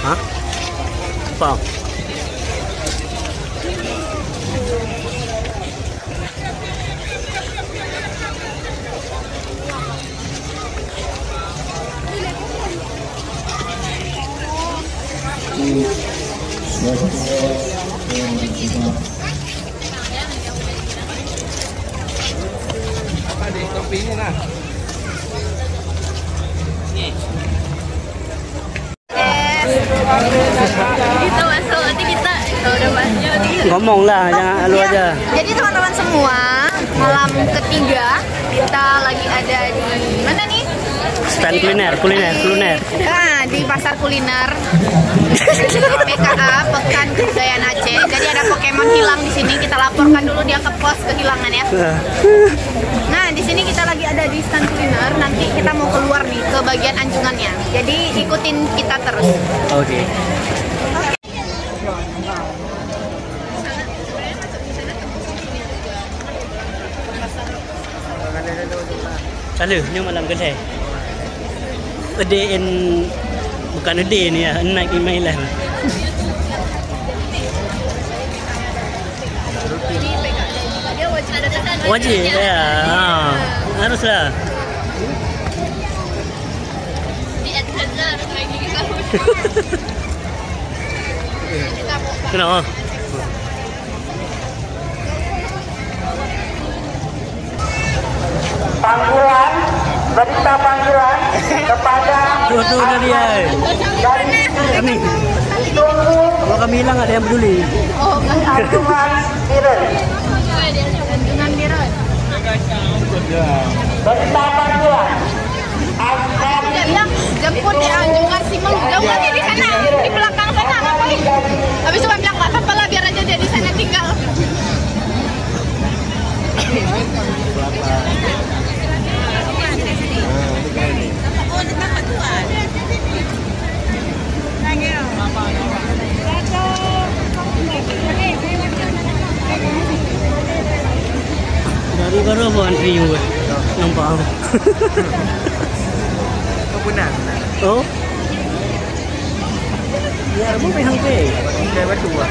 Hah? Apa? Apa deh toppingnya nah? Kita masuk, nanti kita udah masuk. Ngomong lah, jangan lu aja. Jadi teman-teman semua, malam ketiga kita lagi ada di mana nih? Stand kuliner. Nah, di pasar kuliner PKA Pekan Kebudayaan Aceh. Jadi ada Pokemon hilang di sini. Kita laporkan dulu dia ke pos kehilangan ya. Nah, di sini kita lagi ada di stand kuliner. Nanti kita mau keluar nih ke bagian anjungannya. Jadi ikutin kita terus. Oke. Kalau ni malam kedai. Edein bukan ede ni ya, naik email lah. Wajib ya. Haruslah. Kenapa? Panggilan, berita panggilan kepada Tuh dia. Kami. Kalau kami hilang ada yang peduli. anjungan Biren. Anjungan Biren. Berita panggilan. Dia bilang jemput di anjungan Simon. Jauh aja di sana, di belakang sana. Ngapain? Habis itu bilang nggak apa-apa lah, biar aja dia di sana tinggal. Dari baru bukan view. Nampak apa? Kebunan. Oh. Ya, mau pihang ke? Kayak batu ah.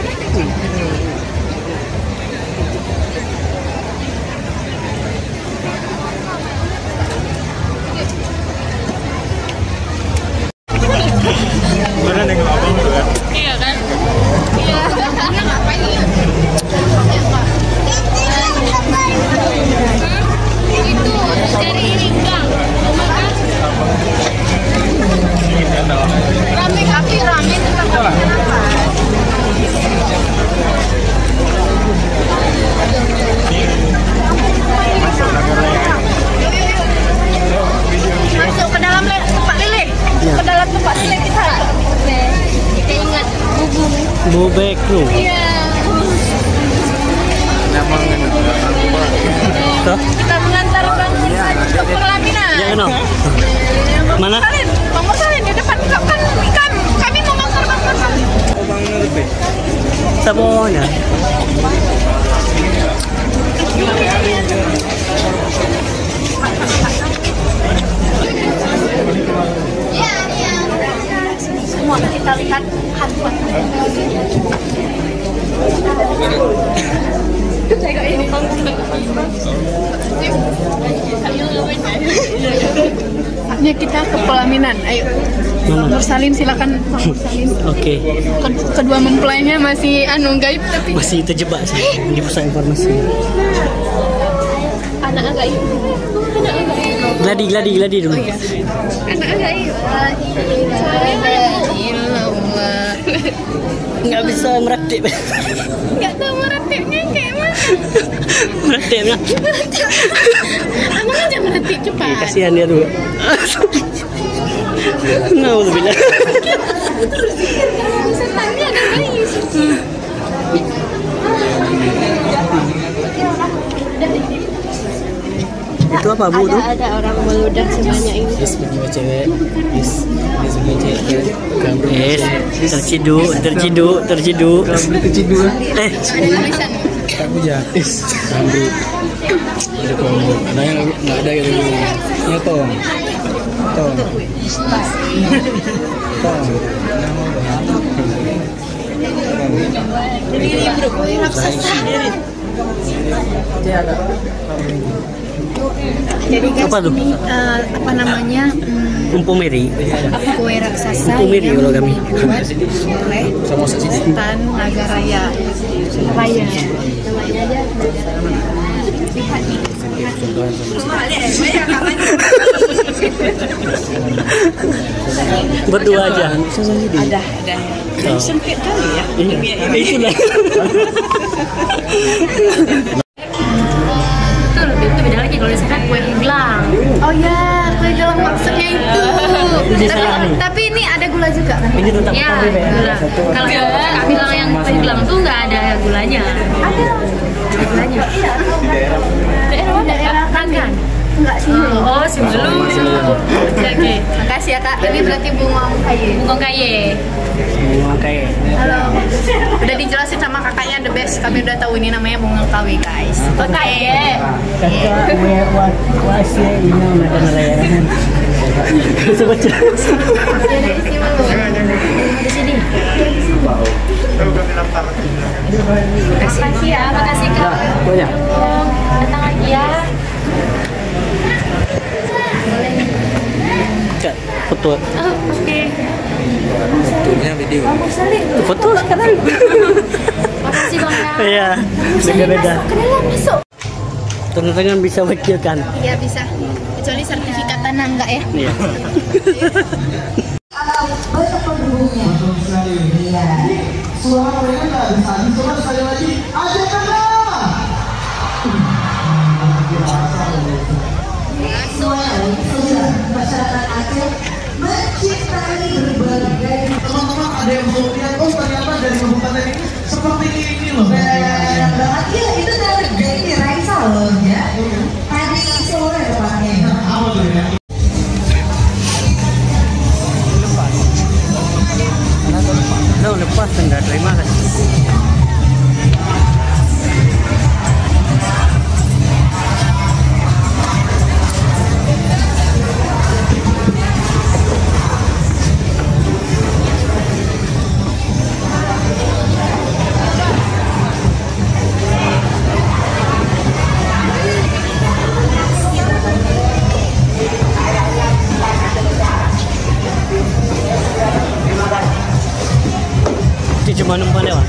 Mana nengok abang tu kan? Iya kan? Iya. Ngapain? Itu dari Ringgang. Rame tapi rame tetap apa? Masuk ke dalam tempat lele. Ke dalam tempat lele kita. Kita ingat Bubek tu. Iya. Nama Tuh. Kita mengantarkan ke pelaminan. Ya kenal. Mana? Bang Musalin di depan kami mau ngantar Bang Musalin. Bang lebih. Semuanya. Iya, iya. Semua kita lihat hantuan. Tengok ini. Saatnya kita ke pelaminan. Ayo. Nur Salim silakan. Oke. Kedua mempelainya masih gaib tapi Masih terjebak sih di pusat informasi. anak gaib. Gladi dulu. Anak gaib. Nggak bisa merakit. Nggak tahu meratipnya kayak mana. Merakitnya. Abang aja meratip cepat. Kasihan dia dulu. Nauzubillah. Setannya ada bayi. Itu apa Bu tuh? Ada orang meludah sebanyak ini. Semua cewek. Semua cewek. Terciduk. Ada tulisan. Kamu ya. Kambi. Ada kombo. Ada yang nggak ada gitu. Ya tong. Jadi guys, Apa tuh? ini apa namanya? Umpumiri. Kue raksasa Umpumiri yang kalau kami. dibuat oleh Sultan Nagaraya. Namanya aja. Lihat nih. Berdua aja. Ada. Sempit kali ya. Itulah. Itu beda lagi kalau misalkan kue gelang. Oh ya, kue gelang maksudnya itu. Tapi ini ada gula juga kan? Ini tentang Ya, gula. Kalau kami bilang yang kue gelang tuh nggak ada gulanya. Ada gulanya. Daerah Tangan. Enggak sih. Oh, sebelum. Oke. Makasih ya Kak. Ini berarti bunga kaye. Bunga kaye. Semua kayak. Halo. Udah dijelasin sama kakaknya the best. Kami udah tahu ini namanya bunga kawe guys. Oke. Kakak wasia ini ada nelayan. Sebaca. Di sini. Makasih ya, makasih Kak. Banyak. Datang lagi ya. Kak, foto. Oke. Fotonya video. Foto sekarang. Makasih Bang ya. Iya. Beda-beda. Ke dalam masuk. Tangan bisa wakilkan. Iya bisa. Kecuali sertifikat tanah enggak ya? Iya. Banyak pendukungnya. Iya. Suara mereka nggak bisa. Coba sekali lagi. Ajakanlah. Masyarakat Aceh mencintai berbagai teman-teman ada yang belum lihat, oh ternyata dari kabupaten ini seperti ini loh. banget. Iya, itu dari Raisa loh ya. Tadi sore tepatnya. Apa tuh ya? Lepas enggak terima kasih. Cuma numpang lewat.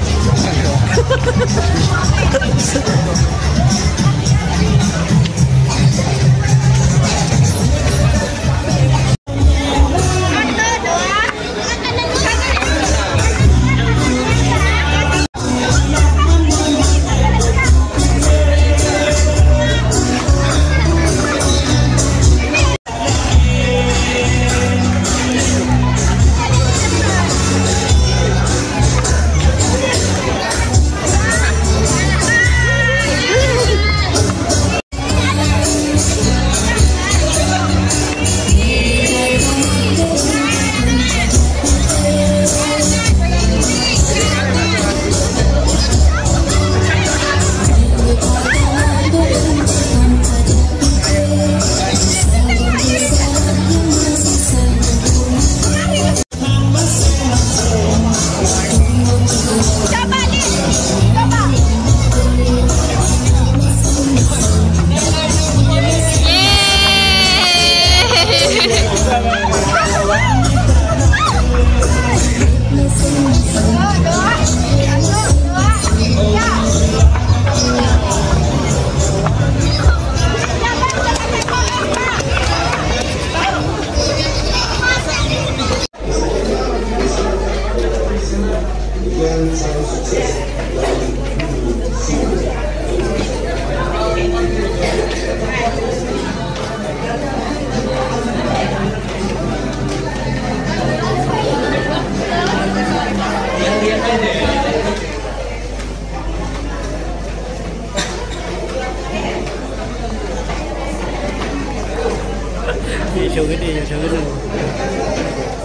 gunung.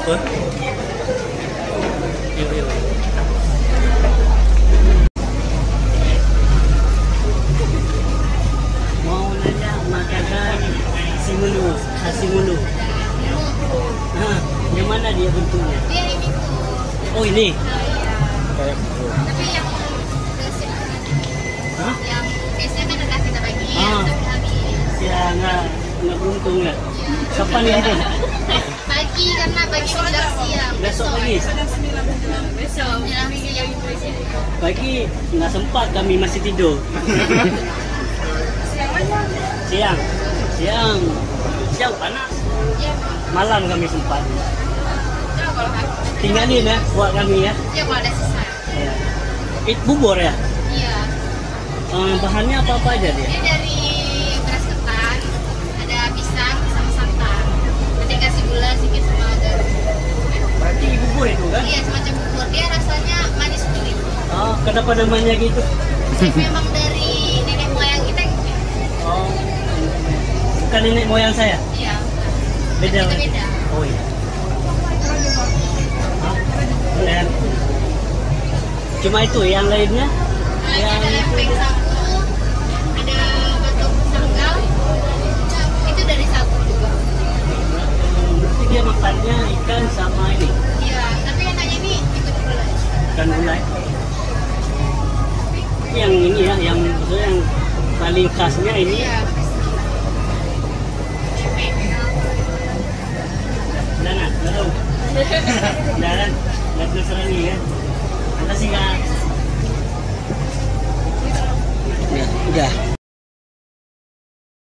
Hah? Yuk, yuk. Mau nanya makanan Hasimulu. Hah, yang mana dia bentuknya? Dia ini tuh. Oh ini. Kayak Tapi yang Hah? yang biasanya kan udah kita bagi, Ah. tapi habis. Ya nggak beruntung ya. Kapan ya? Pagi karena bagi udah siang. Besok lagi. Besok. Menjelang siang itu sih. Pagi nggak sempat, kami masih tidur. Siang. Siang panas. Ya, Malam kami sempat. coba kalau aku. Tinggalin ya buat kami ya. Ya kalau ada sisa. Ya. Bubur ya. Iya. Bahannya apa aja dia? Ini dari beras ketan, ada pisang sama santan. Nanti kasih gula sedikit sama garam. Berarti bubur itu kan? Iya, semacam bubur. Dia rasanya manis sedikit. Oh, kenapa namanya gitu? Memang dari nenek moyang kita gitu ya. Oh, bukan nenek moyang saya. Iya. Beda. Kita beda. Oh iya. Hah? Dan cuma itu, yang lainnya? Lainnya ada lempeng sagu, ada batok sanggal. Itu dari sagu juga. Berarti dia makannya ikan sama ini, Iya, tapi enaknya ini ikut gulai. ikan gulai. Yang ini ya, yang maksudnya yang paling khasnya ini. Iya. Jangan, belum. Jangan, nggak terus lagi ya. Anda sih nggak